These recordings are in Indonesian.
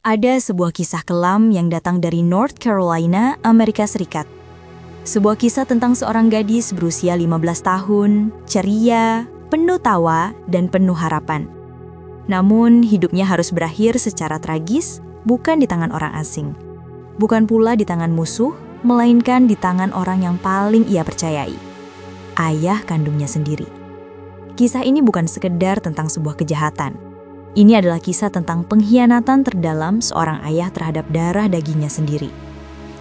Ada sebuah kisah kelam yang datang dari North Carolina, Amerika Serikat. Sebuah kisah tentang seorang gadis berusia 15 tahun, ceria, penuh tawa, dan penuh harapan. Namun, hidupnya harus berakhir secara tragis, bukan di tangan orang asing. Bukan pula di tangan musuh, melainkan di tangan orang yang paling ia percayai. Ayah kandungnya sendiri. Kisah ini bukan sekedar tentang sebuah kejahatan. Ini adalah kisah tentang pengkhianatan terdalam seorang ayah terhadap darah dagingnya sendiri.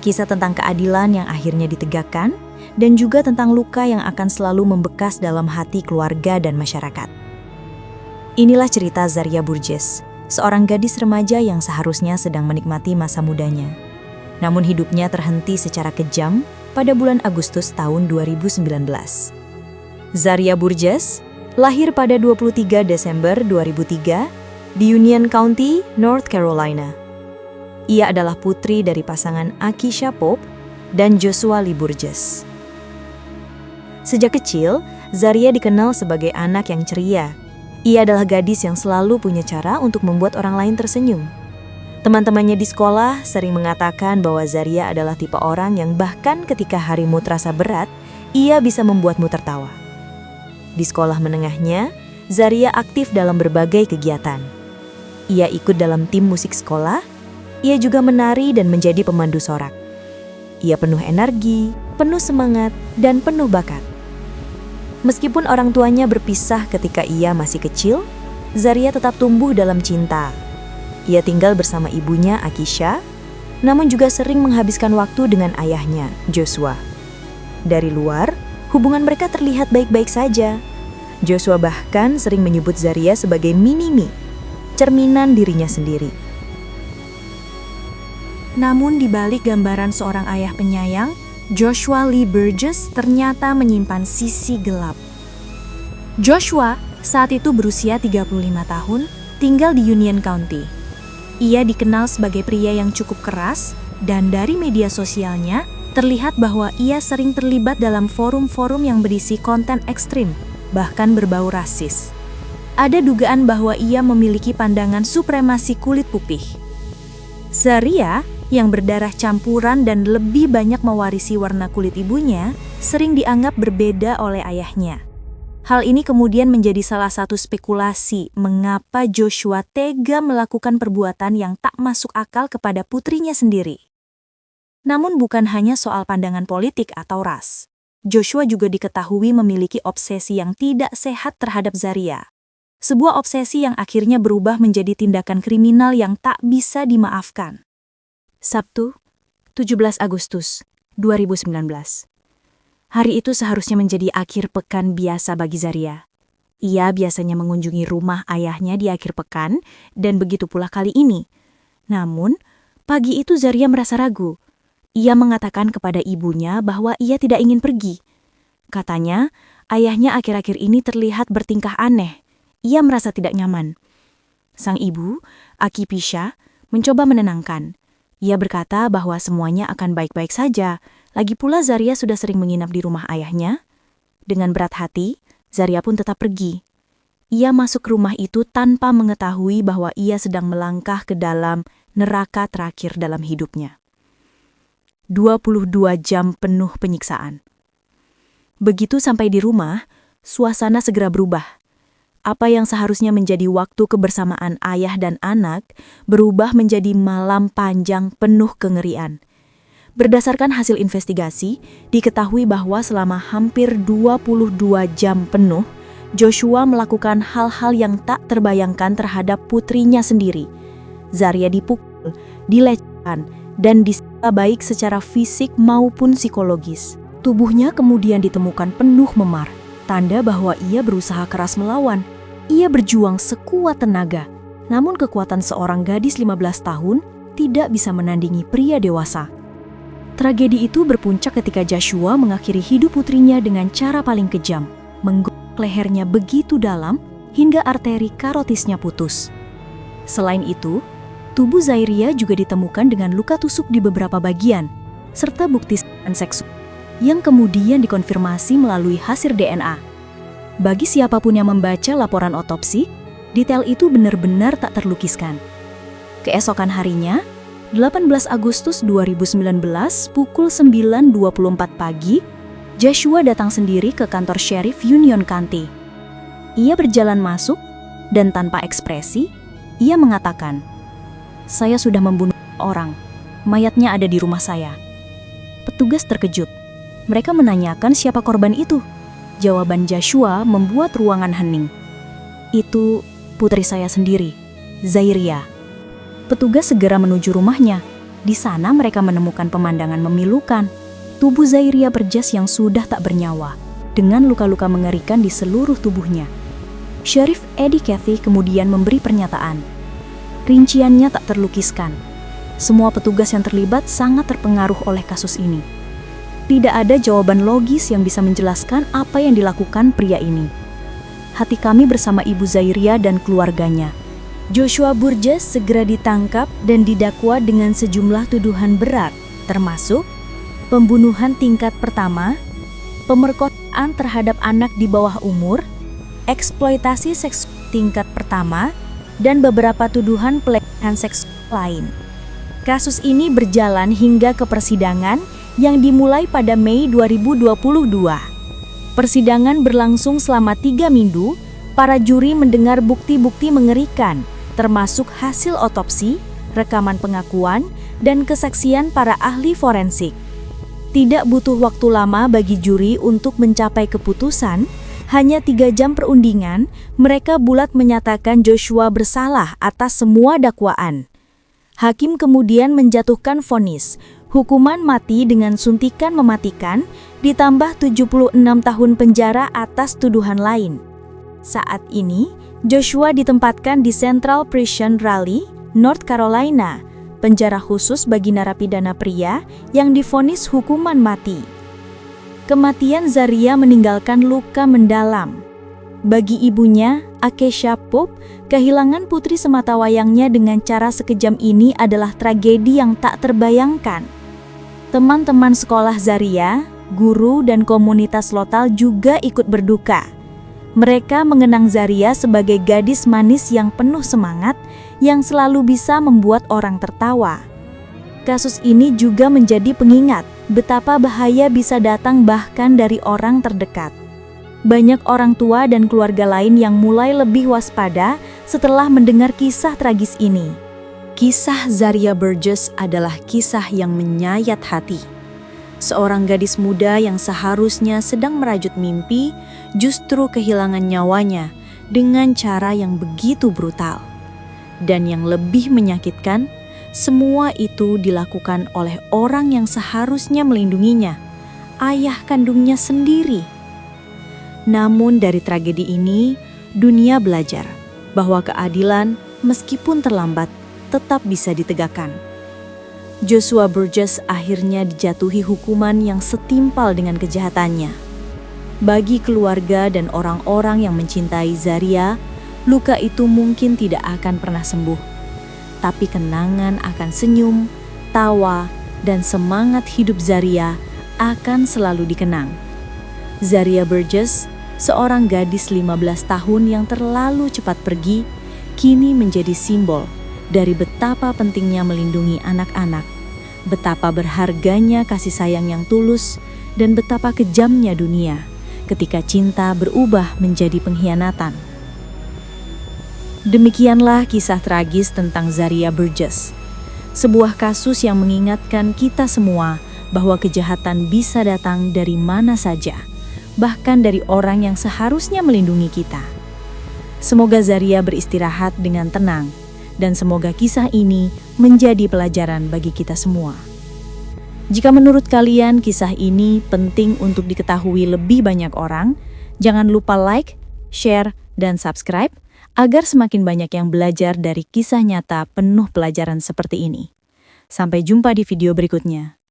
Kisah tentang keadilan yang akhirnya ditegakkan, dan juga tentang luka yang akan selalu membekas dalam hati keluarga dan masyarakat. Inilah cerita Zaria Burgess, seorang gadis remaja yang seharusnya sedang menikmati masa mudanya. Namun hidupnya terhenti secara kejam pada bulan Agustus tahun 2019. Zaria Burgess lahir pada 23 Desember 2003 di Union County, North Carolina. Ia adalah putri dari pasangan Akisha Pope dan Joshua Lee Burgess. Sejak kecil, Zaria dikenal sebagai anak yang ceria. Ia adalah gadis yang selalu punya cara untuk membuat orang lain tersenyum. Teman-temannya di sekolah sering mengatakan bahwa Zaria adalah tipe orang yang bahkan ketika harimu terasa berat, ia bisa membuatmu tertawa. Di sekolah menengahnya, Zaria aktif dalam berbagai kegiatan. Ia ikut dalam tim musik sekolah, ia juga menari dan menjadi pemandu sorak. Ia penuh energi, penuh semangat, dan penuh bakat. Meskipun orang tuanya berpisah ketika ia masih kecil, Zaria tetap tumbuh dalam cinta. Ia tinggal bersama ibunya Akisha, namun juga sering menghabiskan waktu dengan ayahnya, Joshua. Dari luar, hubungan mereka terlihat baik-baik saja. Joshua bahkan sering menyebut Zaria sebagai mini-me, cerminan dirinya sendiri. Namun di balik gambaran seorang ayah penyayang, Joshua Lee Burgess ternyata menyimpan sisi gelap. Joshua saat itu berusia 35 tahun, tinggal di Union County. Ia dikenal sebagai pria yang cukup keras, dan dari media sosialnya terlihat bahwa ia sering terlibat dalam forum-forum yang berisi konten ekstrim, bahkan berbau rasis. Ada dugaan bahwa ia memiliki pandangan supremasi kulit putih. Zaria, yang berdarah campuran dan lebih banyak mewarisi warna kulit ibunya, sering dianggap berbeda oleh ayahnya. Hal ini kemudian menjadi salah satu spekulasi mengapa Joshua tega melakukan perbuatan yang tak masuk akal kepada putrinya sendiri. Namun bukan hanya soal pandangan politik atau ras. Joshua juga diketahui memiliki obsesi yang tidak sehat terhadap Zaria. Sebuah obsesi yang akhirnya berubah menjadi tindakan kriminal yang tak bisa dimaafkan. Sabtu, 17 Agustus 2019. Hari itu seharusnya menjadi akhir pekan biasa bagi Zaria. Ia biasanya mengunjungi rumah ayahnya di akhir pekan, dan begitu pula kali ini. Namun, pagi itu Zaria merasa ragu. Ia mengatakan kepada ibunya bahwa ia tidak ingin pergi. Katanya, ayahnya akhir-akhir ini terlihat bertingkah aneh. Ia merasa tidak nyaman. Sang ibu, Akisha, mencoba menenangkan. Ia berkata bahwa semuanya akan baik-baik saja. Lagi pula Zaria sudah sering menginap di rumah ayahnya. Dengan berat hati, Zaria pun tetap pergi. Ia masuk rumah itu tanpa mengetahui bahwa ia sedang melangkah ke dalam neraka terakhir dalam hidupnya. 22 jam penuh penyiksaan. Begitu sampai di rumah, suasana segera berubah. Apa yang seharusnya menjadi waktu kebersamaan ayah dan anak berubah menjadi malam panjang penuh kengerian. Berdasarkan hasil investigasi, diketahui bahwa selama hampir 22 jam penuh, Joshua melakukan hal-hal yang tak terbayangkan terhadap putrinya sendiri. Zaria dipukul, dilecehkan, dan disiksa baik secara fisik maupun psikologis. Tubuhnya kemudian ditemukan penuh memar. Tanda bahwa ia berusaha keras melawan. Ia berjuang sekuat tenaga. Namun kekuatan seorang gadis 15 tahun tidak bisa menandingi pria dewasa. Tragedi itu berpuncak ketika Joshua mengakhiri hidup putrinya dengan cara paling kejam, menggorok lehernya begitu dalam hingga arteri karotisnya putus. Selain itu, tubuh Zaria juga ditemukan dengan luka tusuk di beberapa bagian, serta bukti seksual yang kemudian dikonfirmasi melalui hasil DNA. Bagi siapapun yang membaca laporan otopsi, detail itu benar-benar tak terlukiskan. Keesokan harinya, 18 Agustus 2019 pukul 9.24 pagi, Joshua datang sendiri ke kantor Sheriff Union County. Ia berjalan masuk dan tanpa ekspresi, ia mengatakan, "Saya sudah membunuh orang. Mayatnya ada di rumah saya." Petugas terkejut. Mereka menanyakan siapa korban itu. Jawaban Joshua membuat ruangan hening. "Itu putri saya sendiri, Zairia." Petugas segera menuju rumahnya. Di sana mereka menemukan pemandangan memilukan. Tubuh Zairia Burgess yang sudah tak bernyawa, dengan luka-luka mengerikan di seluruh tubuhnya. Sheriff Eddie Cathy kemudian memberi pernyataan. Rinciannya tak terlukiskan. Semua petugas yang terlibat sangat terpengaruh oleh kasus ini. Tidak ada jawaban logis yang bisa menjelaskan apa yang dilakukan pria ini. Hati kami bersama Ibu Zairia dan keluarganya. Joshua Burgess segera ditangkap dan didakwa dengan sejumlah tuduhan berat, termasuk pembunuhan tingkat pertama, pemerkosaan terhadap anak di bawah umur, eksploitasi seks tingkat pertama, dan beberapa tuduhan pelecehan seksual lain. Kasus ini berjalan hingga ke persidangan yang dimulai pada Mei 2022. Persidangan berlangsung selama 3 minggu. Para juri mendengar bukti-bukti mengerikan, termasuk hasil otopsi, rekaman pengakuan, dan kesaksian para ahli forensik. Tidak butuh waktu lama bagi juri untuk mencapai keputusan. Hanya 3 jam perundingan, mereka bulat menyatakan Joshua bersalah atas semua dakwaan. Hakim kemudian menjatuhkan vonis, hukuman mati dengan suntikan mematikan, ditambah 76 tahun penjara atas tuduhan lain. Saat ini, Joshua ditempatkan di Central Prison Raleigh, North Carolina, penjara khusus bagi narapidana pria yang divonis hukuman mati. Kematian Zairia meninggalkan luka mendalam. Bagi ibunya, Acacia Pope, kehilangan putri sematawayangnya dengan cara sekejam ini adalah tragedi yang tak terbayangkan. Teman-teman sekolah Zairia, guru, dan komunitas lokal juga ikut berduka. Mereka mengenang Zairia sebagai gadis manis yang penuh semangat, yang selalu bisa membuat orang tertawa. Kasus ini juga menjadi pengingat betapa bahaya bisa datang bahkan dari orang terdekat. Banyak orang tua dan keluarga lain yang mulai lebih waspada setelah mendengar kisah tragis ini. Kisah Zairia Burgess adalah kisah yang menyayat hati. Seorang gadis muda yang seharusnya sedang merajut mimpi, justru kehilangan nyawanya dengan cara yang begitu brutal. Dan yang lebih menyakitkan, semua itu dilakukan oleh orang yang seharusnya melindunginya, ayah kandungnya sendiri. Namun dari tragedi ini, dunia belajar bahwa keadilan meskipun terlambat tetap bisa ditegakkan. Joshua Burgess akhirnya dijatuhi hukuman yang setimpal dengan kejahatannya. Bagi keluarga dan orang-orang yang mencintai Zairia, luka itu mungkin tidak akan pernah sembuh. Tapi kenangan akan senyum, tawa, dan semangat hidup Zairia akan selalu dikenang. Zairia Burgess, seorang gadis 15 tahun yang terlalu cepat pergi, kini menjadi simbol dari betapa pentingnya melindungi anak-anak, betapa berharganya kasih sayang yang tulus, dan betapa kejamnya dunia ketika cinta berubah menjadi pengkhianatan. Demikianlah kisah tragis tentang Zairia Burgess, sebuah kasus yang mengingatkan kita semua bahwa kejahatan bisa datang dari mana saja, bahkan dari orang yang seharusnya melindungi kita. Semoga Zairia beristirahat dengan tenang, dan semoga kisah ini menjadi pelajaran bagi kita semua. Jika menurut kalian kisah ini penting untuk diketahui lebih banyak orang, jangan lupa like, share, dan subscribe agar semakin banyak yang belajar dari kisah nyata penuh pelajaran seperti ini. Sampai jumpa di video berikutnya.